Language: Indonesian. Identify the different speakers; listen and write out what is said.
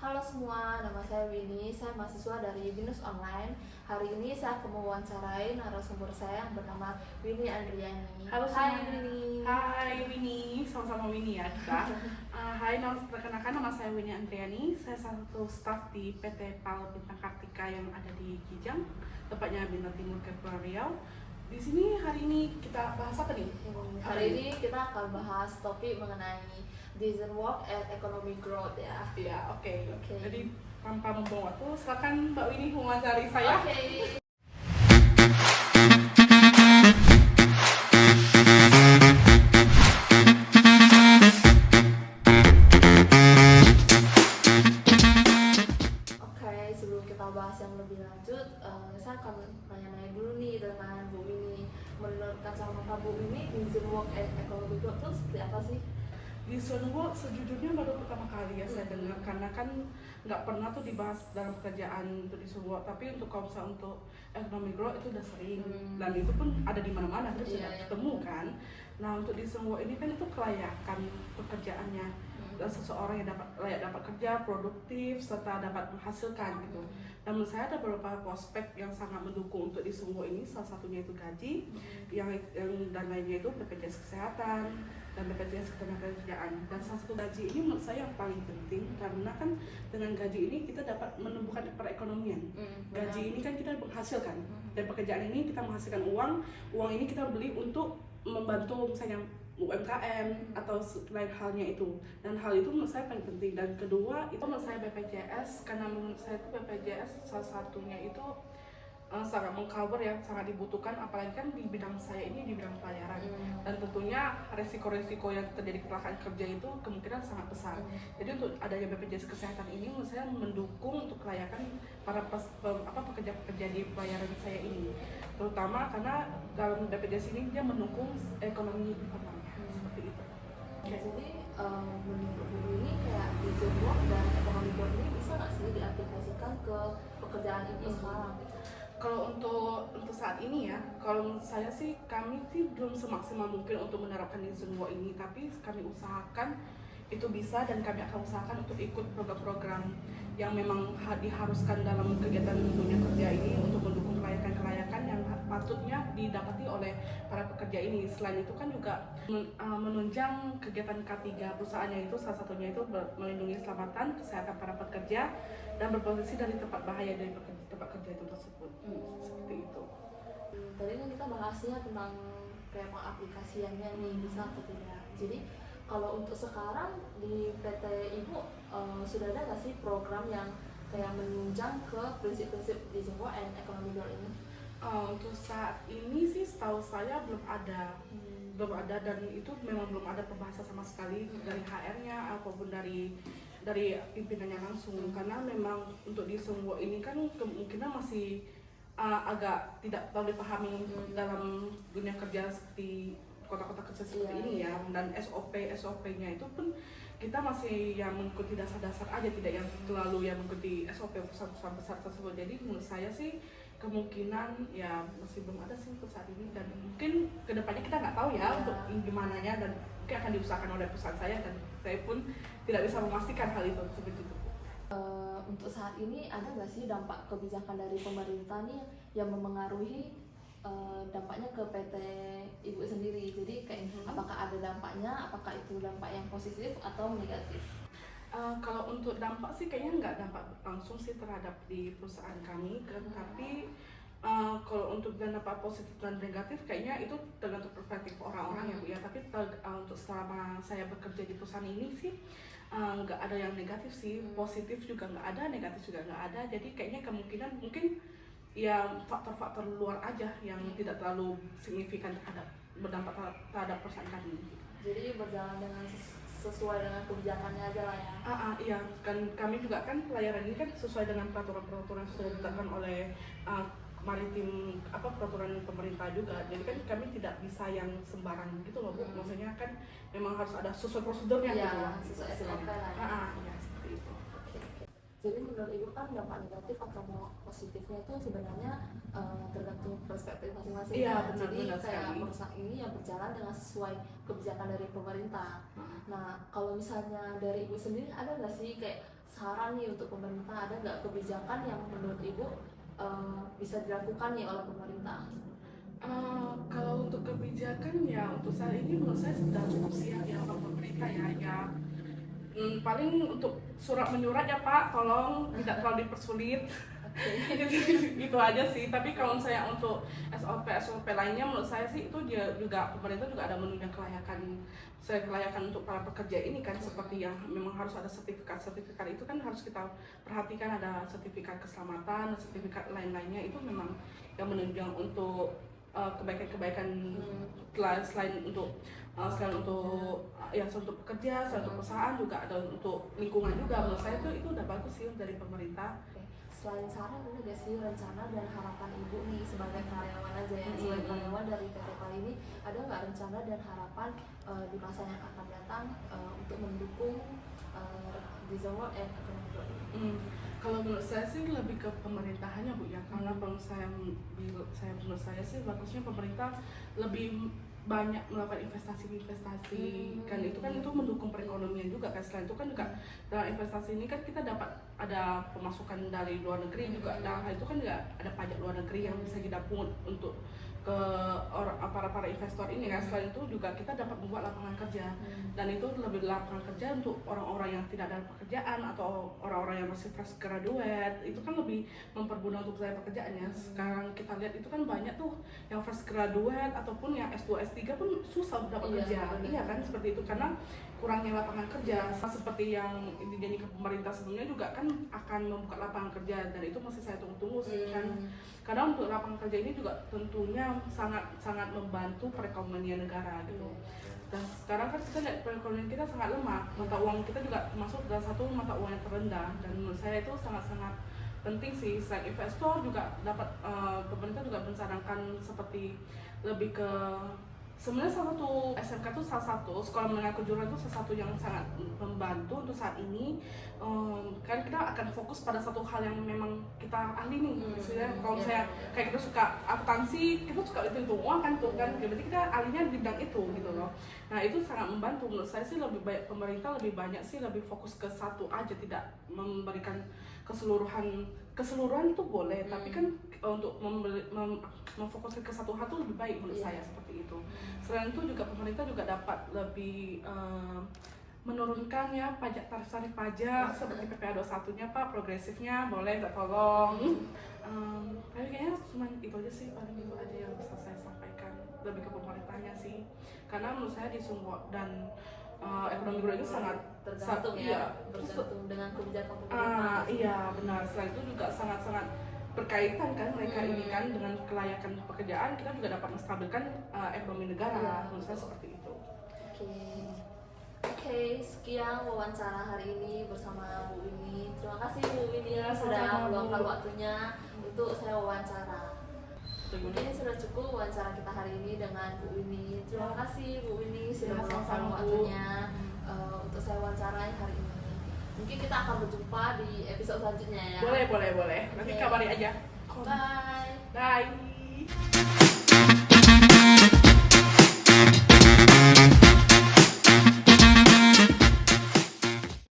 Speaker 1: Halo semua, nama saya Winnie, saya mahasiswa dari Binus Online. Hari ini saya akan mewawancarai narasumber saya yang bernama Winnie Andriani.
Speaker 2: Halo
Speaker 1: Hai
Speaker 2: semuanya.
Speaker 1: Winnie.
Speaker 2: Hai Winnie, sama-sama Winnie ya kita. Hai, perkenalkan nama saya Winnie Andriani. Saya salah satu staf di PT PAL Bintang Kartika yang ada di Kijang, tepatnya Bintang Timur, Kepulauan Riau. Di sini hari ini kita bahas apa nih?
Speaker 1: Hari ini kita akan bahas topik mengenai decent work and economic growth ya.
Speaker 2: Ya, oke.
Speaker 1: Oke.
Speaker 2: Jadi tanpa membuang waktu, silakan Mbak Winnie mewawancari saya.
Speaker 1: Oke. Oke, sebelum kita bahas yang lebih lanjut, saya akan nanya-nanya dulu nih dengan Bu Winnie. Menurut kacamata Bu Winnie, decent work and economic growth itu seperti apa sih?
Speaker 2: Di Sunwo sejujurnya baru pertama kali ya saya dengar, karena kan nggak pernah tuh dibahas dalam pekerjaan untuk di Sunwo, tapi untuk kalau misalnya untuk economic growth itu udah sering dan itu pun ada di mana-mana kita sudah ketemu kan. Nah untuk di Sunwo ini kan itu kelayakan pekerjaannya dan seseorang yang layak dapat kerja produktif serta dapat menghasilkan gitu. Dan menurut saya ada beberapa prospek yang sangat mendukung untuk di Sunwo ini, salah satunya itu gaji, yang dan lainnya itu BPJS kesehatan dan BPJS ketenagakerjaan. Dan salah satu gaji ini menurut saya yang paling penting, karena kan dengan gaji ini kita dapat menumbuhkan perekonomian. Gaji ini kan kita menghasilkan, dan pekerjaan ini kita menghasilkan uang ini kita beli untuk membantu misalnya UMKM atau lain halnya itu. Dan hal itu menurut saya paling penting. Dan kedua itu menurut saya BPJS, karena menurut saya itu BPJS salah satunya itu sangat mengcover ya, sangat dibutuhkan, apalagi kan di bidang saya ini di bidang pelayaran. Dan tentunya resiko-resiko yang terjadi kecelakaan kerja itu kemungkinan sangat besar. Jadi untuk adanya BPJS kesehatan ini menurut saya mendukung untuk kelayakan para pekerja-pekerja di pelayaran saya ini, terutama karena dalam BPJS ini dia mendukung ekonomi informal seperti itu.
Speaker 1: Jadi menurut Bu ini kayak decent work dan economic growth ini bisa nggak sih diaplikasikan ke pekerjaan ini sekarang?
Speaker 2: Kalau untuk saat ini ya, kalau menurut saya sih kami sih belum semaksimal mungkin untuk menerapkan di semua ini, tapi kami usahakan itu bisa, dan kami akan usahakan untuk ikut program-program yang memang diharuskan dalam kegiatan dunia kerja ini untuk mendukung kelayakan-kelayakan yang patutnya didapati oleh para pekerja ini. Selain itu kan juga menunjang kegiatan K3 perusahaannya, itu salah satunya itu melindungi keselamatan kesehatan para pekerja dan berposisi dari tempat bahaya dari tempat kerja itu tersebut. Seperti itu.
Speaker 1: Tadi kan kita bahasnya tentang kayak pengaplikasiannya nih, bisa atau tidak. Jadi kalau untuk sekarang di PT Ibu sudah ada nggak sih program yang kayak menunjang ke prinsip-prinsip decent work and economic growth ini?
Speaker 2: Untuk saat ini sih setahu saya belum ada, dan itu memang belum ada pembahasan sama sekali dari HR-nya ataupun dari pimpinannya langsung, karena memang untuk di semua ini kan kemungkinan masih agak tidak terlalu dipahami dalam dunia kerja seperti kota-kota kerja seperti ini ya. Dan SOP-nya itu pun kita masih yang mengikuti dasar-dasar aja, tidak yang terlalu yang mengikuti SOP perusahaan-perusahaan besar tersebut. Jadi menurut saya sih kemungkinan ya masih belum ada sih untuk saat ini, dan mungkin kedepannya kita nggak tahu ya untuk gimana nya, dan mungkin akan diusahakan oleh perusahaan saya, dan saya pun tidak bisa memastikan hal itu seperti itu.
Speaker 1: Untuk saat ini ada nggak sih dampak kebijakan dari pemerintah nih yang memengaruhi dampaknya ke PT Ibu sendiri? Jadi kayak apakah ada dampaknya, apakah itu dampak yang positif atau negatif?
Speaker 2: Kalau untuk dampak sih kayaknya nggak dampak langsung sih terhadap di perusahaan kami kan, tapi kalau untuk dampak positif dan negatif kayaknya itu tergantung perspektif orang-orang ya Bu ya. Tapi untuk selama saya bekerja di perusahaan ini sih nggak ada yang negatif sih, positif juga nggak ada, negatif juga nggak ada. Jadi kayaknya kemungkinan mungkin ya faktor-faktor luar aja yang tidak terlalu signifikan berdampak terhadap perusahaan kami.
Speaker 1: Jadi berjalan dengan sesuai dengan kebijakannya aja lah ya.
Speaker 2: Iya, kan kami juga kan pelayaran ini kan sesuai dengan peraturan-peraturan yang sudah ditetapkan oleh maritim peraturan pemerintah juga. Jadi kan kami tidak bisa yang sembarang gitu loh Bu. Maksudnya kan memang harus ada sesuai prosedurnya gitu loh.
Speaker 1: Sesuai SOP lah ya.
Speaker 2: Iya seperti itu.
Speaker 1: Jadi menurut Ibu kan dampak negatif atau positifnya itu sebenarnya tergantung perspektif masing-masing.
Speaker 2: Iya,
Speaker 1: Jadi
Speaker 2: benar
Speaker 1: kayak
Speaker 2: sekali.
Speaker 1: perusahaan ini yang berjalan dengan sesuai kebijakan dari pemerintah. Nah kalau misalnya dari Ibu sendiri ada nggak sih kayak saran nih untuk pemerintah, ada nggak kebijakan yang menurut Ibu bisa dilakukan nih oleh pemerintah?
Speaker 2: Kalau untuk kebijakan ya untuk saat ini menurut saya sudah cukup siap ya oleh pemerintah ya. Paling untuk surat menyurat ya Pak, tolong tidak terlalu dipersulit. Gitu aja sih. Tapi kalau saya untuk SOP lainnya menurut saya sih itu dia juga pemerintah juga ada menunjang kelayakan untuk para pekerja ini kan, seperti yang memang harus ada sertifikat itu kan harus kita perhatikan, ada sertifikat keselamatan, sertifikat lain-lainnya itu memang yang menunjang untuk kebaikan-kebaikan selain untuk untuk pekerja, selain untuk perusahaan juga ada untuk lingkungan juga. Menurut saya itu udah bagus sih dari pemerintah.
Speaker 1: Selain saran, ada nggak sih rencana dan harapan Ibu nih sebagai karyawan aja ya, sebagai karyawan dari PT PAL ini, ada nggak rencana dan harapan di masa yang akan datang untuk mendukung Design World and Economic Growth ini?
Speaker 2: Kalau menurut saya sih lebih ke pemerintahannya Bu ya, karena menurut saya sih bagusnya pemerintah lebih banyak melakukan investasi kan itu mendukung perekonomian juga kan. Selain itu kan juga dalam investasi ini kan kita dapat ada pemasukan dari luar negeri juga, nah itu kan juga ada pajak luar negeri yang bisa kita pungut untuk ke para investor ini kan. Selain itu juga kita dapat membuat lapangan kerja, dan itu lebih lapangan kerja untuk orang-orang yang tidak ada pekerjaan atau orang-orang yang masih fresh graduate, itu kan lebih mempermudah untuk saya pekerjaannya. Sekarang kita lihat itu kan banyak tuh yang fresh graduate ataupun yang S2 S3 pun susah dapat kerja. Iya kan, seperti itu karena kurangnya lapangan kerja. Seperti yang dijanjikan pemerintah sebelumnya juga kan akan membuka lapangan kerja, dan itu masih saya tunggu-tunggu sih kan. Karena untuk lapangan kerja ini juga tentunya sangat membantu perekonomian negara gitu. Dan sekarang kan kita lihat perekonomian kita sangat lemah, mata uang kita juga termasuk dalam satu mata uang yang terendah, dan menurut saya itu sangat-sangat penting sih. Selain investor juga dapat pemerintah juga mensarankan seperti lebih ke sebenarnya salah satu SMK itu salah satu sekolah menengah kejuruan itu salah satu yang sangat membantu untuk saat ini. Kan kita akan fokus pada satu hal yang memang kita ahli nih. Misalnya kalau saya kayak kita suka akuntansi, kita suka hitung uang kan tuh kan, berarti kita ahlinya di bidang itu gitu loh. Nah itu sangat membantu. Menurut saya sih lebih baik pemerintah lebih banyak sih lebih fokus ke satu aja, tidak memberikan keseluruhan itu boleh, tapi kan untuk memfokuskan ke satu hal itu lebih baik menurut saya, seperti itu. Selain itu juga pemerintah juga dapat lebih menurunkan ya tarif pajak seperti PPh 21-nya Pak, progresifnya boleh nggak tolong. Kayaknya cuma itu aja sih, paling itu aja yang bisa saya sampaikan lebih ke pemerintahnya sih, karena menurut saya di Sumbawa dan ekonomi growth itu sangat
Speaker 1: tergantung bergantung dengan kebijakan pemerintah.
Speaker 2: Iya benar. Selain itu juga sangat berkaitan kan mereka ini kan dengan kelayakan pekerjaan, kita juga dapat menstabilkan ekonomi negara. Menurut saya seperti itu.
Speaker 1: Oke, sekian wawancara hari ini bersama Bu Winnie. Terima kasih Bu Winnie sudah meluangkan waktunya untuk saya wawancara. Mungkin sudah cukup wawancara kita hari ini dengan Bu Winnie. Terima kasih Bu Winnie sudah meluangkan waktunya untuk saya wawancarai hari ini. Mungkin kita akan berjumpa di episode selanjutnya ya.
Speaker 2: Boleh. Nanti kabari aja.
Speaker 1: Bye.
Speaker 2: Bye.